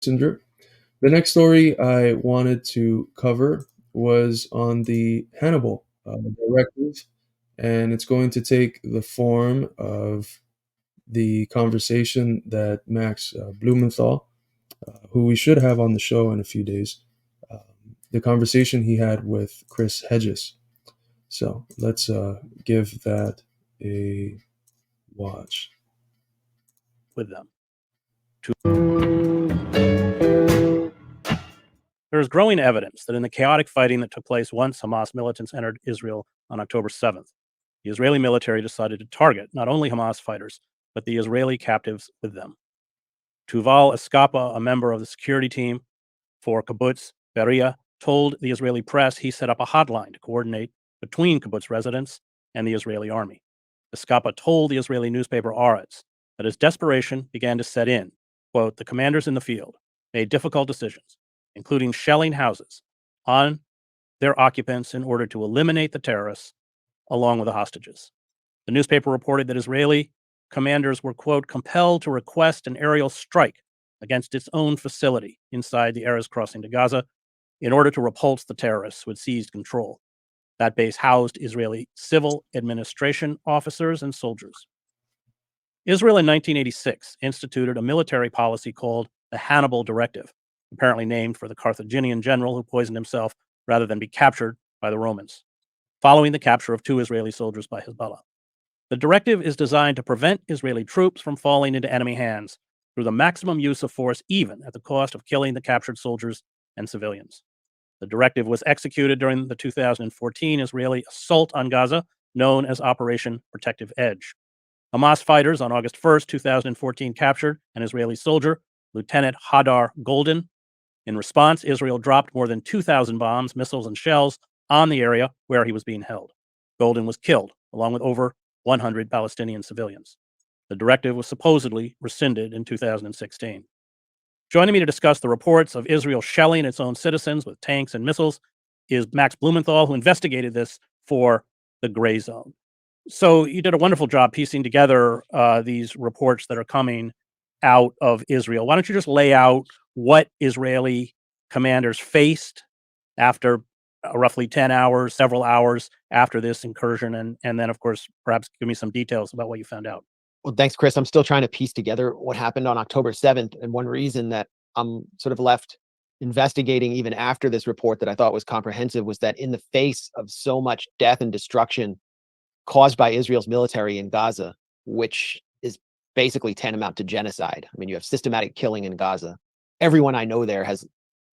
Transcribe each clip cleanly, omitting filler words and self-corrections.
Messenger. The next story I wanted to cover was on the Hannibal Directive, and it's going to take the form of the conversation that Max Blumenthal, who we should have on the show in a few days, the conversation he had with Chris Hedges. So let's give that a watch. With them. There is growing evidence that in the chaotic fighting that took place once Hamas militants entered Israel on October 7th, the Israeli military decided to target not only Hamas fighters, but the Israeli captives with them. Tuval Escapa, a member of the security team for Kibbutz Beria, told the Israeli press he set up a hotline to coordinate between kibbutz residents and the Israeli army. Escapa told the Israeli newspaper Aretz that as desperation began to set in, quote, the commanders in the field made difficult decisions, including shelling houses on their occupants in order to eliminate the terrorists along with the hostages. The newspaper reported that Israeli commanders were, quote, compelled to request an aerial strike against its own facility inside the Erez crossing to Gaza in order to repulse the terrorists who had seized control. That base housed Israeli civil administration officers and soldiers. Israel in 1986 instituted a military policy called the Hannibal Directive, apparently named for the Carthaginian general who poisoned himself rather than be captured by the Romans, following the capture of 2 Israeli soldiers by Hezbollah. The directive is designed to prevent Israeli troops from falling into enemy hands through the maximum use of force, even at the cost of killing the captured soldiers and civilians. The directive was executed during the 2014 Israeli assault on Gaza, known as Operation Protective Edge. Hamas fighters on August 1st, 2014 captured an Israeli soldier, Lieutenant Hadar Golden. In response, Israel dropped more than 2,000 bombs, missiles, and shells on the area where he was being held. Golden was killed, along with over 100 Palestinian civilians. The directive was supposedly rescinded in 2016. Joining me to discuss the reports of Israel shelling its own citizens with tanks and missiles is Max Blumenthal, who investigated this for the Gray Zone. So you did a wonderful job piecing together these reports that are coming out of Israel. Why don't you just lay out what Israeli commanders faced after roughly 10 hours, several hours after this incursion, and then, of course, perhaps give me some details about what you found out. Well, thanks, Chris. I'm still trying to piece together what happened on October 7th. And one reason that I'm sort of left investigating even after this report that I thought was comprehensive was that in the face of so much death and destruction caused by Israel's military in Gaza, which is basically tantamount to genocide. I mean, you have systematic killing in Gaza. Everyone I know there has,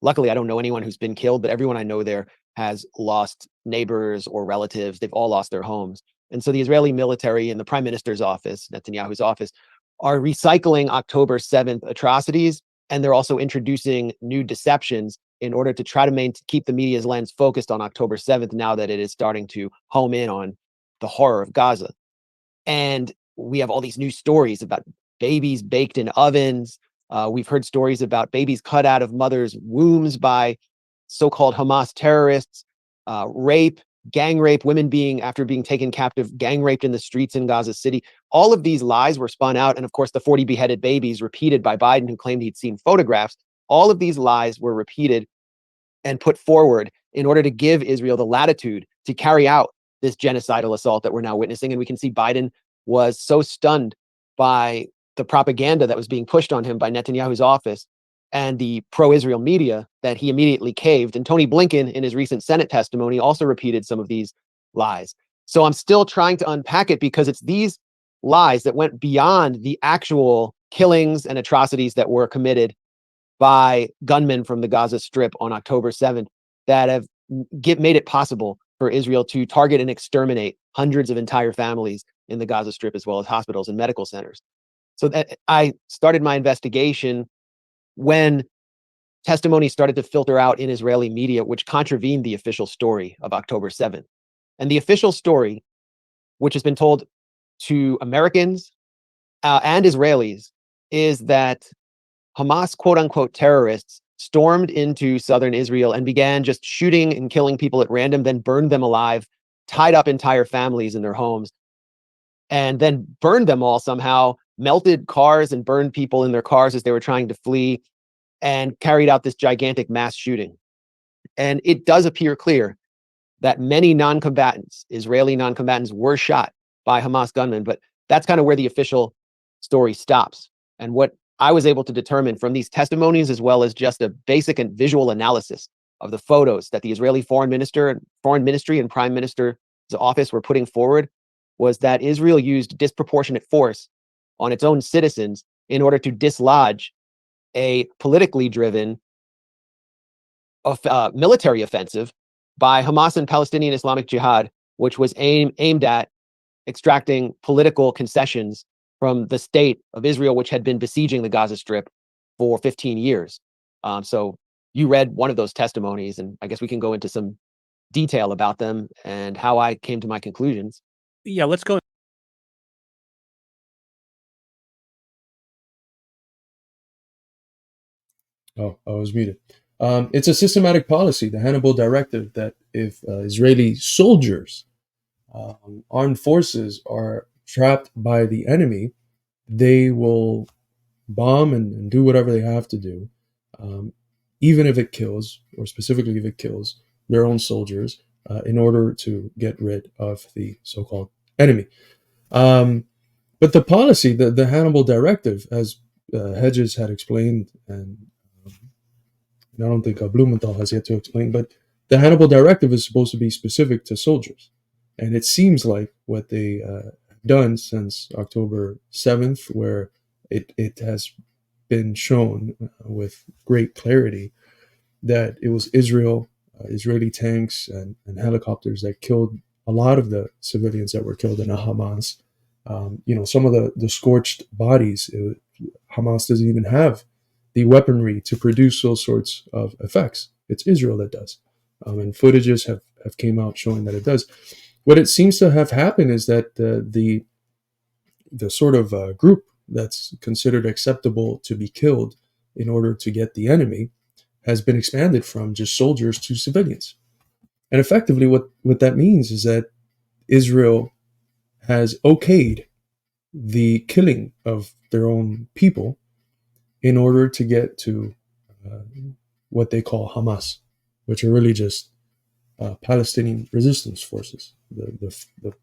luckily, I don't know anyone who's been killed, but everyone I know there has lost neighbors or relatives. They've all lost their homes. And so the Israeli military and the prime minister's office, Netanyahu's office, are recycling October 7th atrocities. And they're also introducing new deceptions in order to try to keep the media's lens focused on October 7th now that it is starting to home in on the horror of Gaza. And we have all these new stories about babies baked in ovens. We've heard stories about babies cut out of mothers' wombs by so-called Hamas terrorists, rape, gang rape, women after being taken captive, gang raped in the streets in Gaza City. All of these lies were spun out. And of course, the 40 beheaded babies repeated by Biden, who claimed he'd seen photographs. All of these lies were repeated and put forward in order to give Israel the latitude to carry out this genocidal assault that we're now witnessing. And we can see Biden was so stunned by the propaganda that was being pushed on him by Netanyahu's office and the pro-Israel media that he immediately caved. And Tony Blinken, in his recent Senate testimony, also repeated some of these lies. So I'm still trying to unpack it because it's these lies that went beyond the actual killings and atrocities that were committed by gunmen from the Gaza Strip on October 7th that have made it possible for Israel to target and exterminate hundreds of entire families in the Gaza Strip, as well as hospitals and medical centers. So that I started my investigation when testimony started to filter out in Israeli media, which contravened the official story of October 7th. And the official story, which has been told to Americans and Israelis, is that Hamas, quote unquote, terrorists stormed into southern Israel and began just shooting and killing people at random, then burned them alive, tied up entire families in their homes, and then burned them all somehow, melted cars and burned people in their cars as they were trying to flee, and carried out this gigantic mass shooting. And it does appear clear that many non-combatants, Israeli non-combatants, were shot by Hamas gunmen, but that's kind of where the official story stops. And what I was able to determine from these testimonies, as well as just a basic and visual analysis of the photos that the Israeli foreign ministry and prime minister's office were putting forward, was that Israel used disproportionate force on its own citizens in order to dislodge a politically driven military offensive by Hamas and Palestinian Islamic Jihad, which was aimed at extracting political concessions from the state of Israel, which had been besieging the Gaza Strip for 15 years. So you read one of those testimonies, and I guess we can go into some detail about them and how I came to my conclusions. Yeah, let's go. Oh, I was muted. It's a systematic policy, the Hannibal Directive, that if Israeli soldiers, armed forces, are trapped by the enemy, they will bomb and do whatever they have to do, even if it kills, or specifically if it kills their own soldiers, in order to get rid of the so-called enemy. But the policy, the Hannibal Directive, as Hedges had explained, and I don't think Blumenthal has yet to explain, but the Hannibal Directive is supposed to be specific to soldiers. And it seems like what they have done since October 7th, where it has been shown with great clarity that it was Israel, Israeli tanks and helicopters that killed a lot of the civilians that were killed in Hamas. Some of the scorched bodies, Hamas doesn't even have the weaponry to produce those sorts of effects. It's Israel that does. And footages have came out showing that it does. What it seems to have happened is that the sort of group that's considered acceptable to be killed in order to get the enemy has been expanded from just soldiers to civilians. And effectively what that means is that Israel has okayed the killing of their own people in order to get to what they call Hamas, which are really just Palestinian resistance forces, the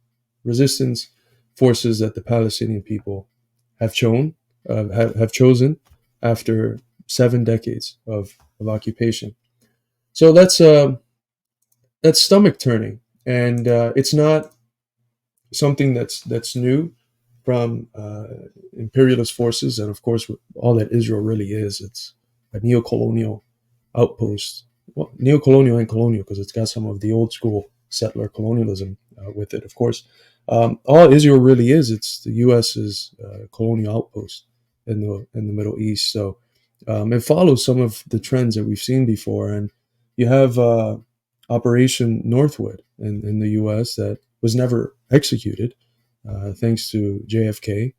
resistance forces that the Palestinian people have have chosen after 7 decades of occupation. So that's stomach turning, and it's not something that's new from imperialist forces, and of course, all that Israel really is, it's a neo-colonial outpost. Well, neo-colonial and colonial, because it's got some of the old school settler colonialism with it, of course. All Israel really is, it's the U.S.'s colonial outpost in the Middle East. So it follows some of the trends that we've seen before, and you have Operation Northwood in the U.S. that was never executed, thanks to JFK,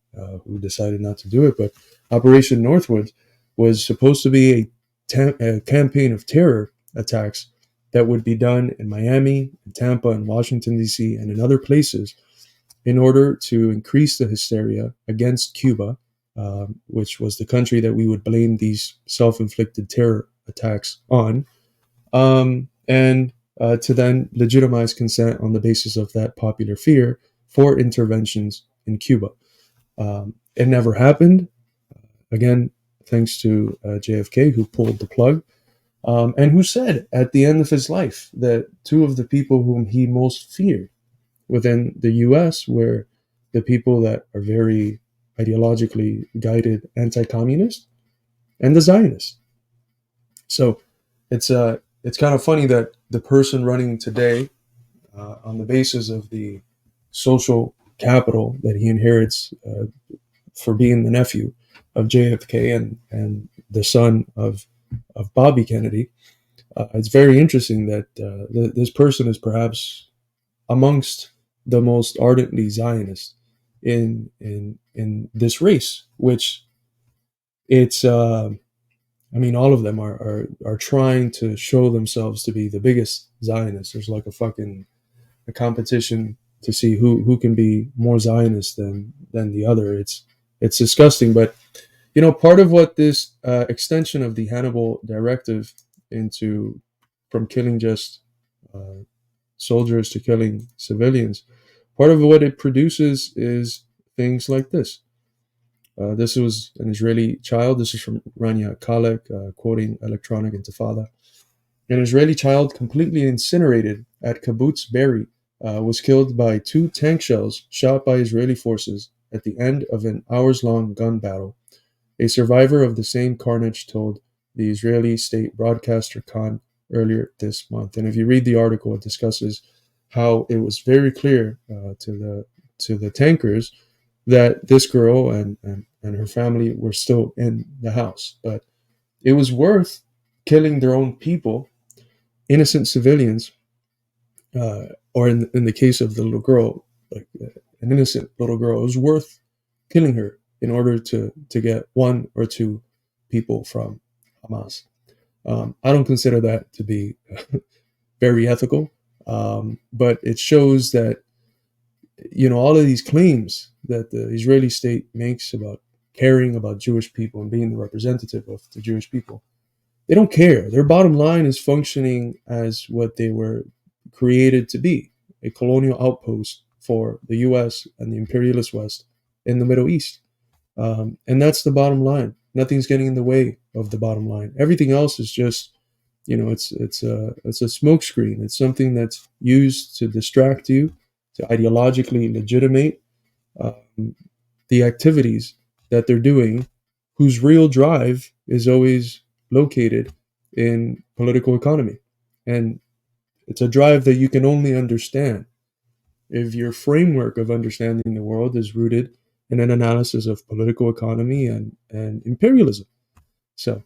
who decided not to do it. But Operation Northwood was supposed to be a campaign of terror attacks that would be done in Miami, in Tampa, in Washington, D.C., and in other places in order to increase the hysteria against Cuba, which was the country that we would blame these self-inflicted terror attacks on, and to then legitimize consent on the basis of that popular fear for interventions in Cuba. It never happened. Again, thanks to JFK, who pulled the plug, and who said at the end of his life that two of the people whom he most feared within the US were the people that are very ideologically guided anti-communist and the Zionists. So it's kind of funny that the person running today, on the basis of the social capital that he inherits for being the nephew of JFK and the son of Bobby Kennedy, it's very interesting that this person is perhaps amongst the most ardently Zionist in this race, which it's I mean, all of them are trying to show themselves to be the biggest Zionists. There's like a competition to see who can be more Zionist than the other. It's disgusting, but Part of what this extension of the Hannibal Directive into from killing just uh, soldiers to killing civilians, part of what it produces is things like this. This was an Israeli child. This is from Rania Kalek, quoting Electronic Intifada. An Israeli child completely incinerated at Kibbutz Be'eri was killed by two tank shells shot by Israeli forces at the end of an hours-long gun battle. A survivor of the same carnage told the Israeli state broadcaster Khan earlier this month. And if you read the article, it discusses how it was very clear to the tankers that this girl and her family were still in the house. But it was worth killing their own people, innocent civilians, or in the case of the little girl, like an innocent little girl, it was worth killing her in order to get one or two people from Hamas. I don't consider that to be very ethical, but it shows that all of these claims that the Israeli state makes about caring about Jewish people and being the representative of the Jewish people, they don't care. Their bottom line is functioning as what they were created to be, a colonial outpost for the US and the imperialist West in the Middle East. And that's the bottom line. Nothing's getting in the way of the bottom line. Everything else is just, it's a smokescreen. It's something that's used to distract you, to ideologically legitimate um, the activities that they're doing, whose real drive is always located in political economy. And it's a drive that you can only understand if your framework of understanding the world is rooted in an analysis of political economy and imperialism. So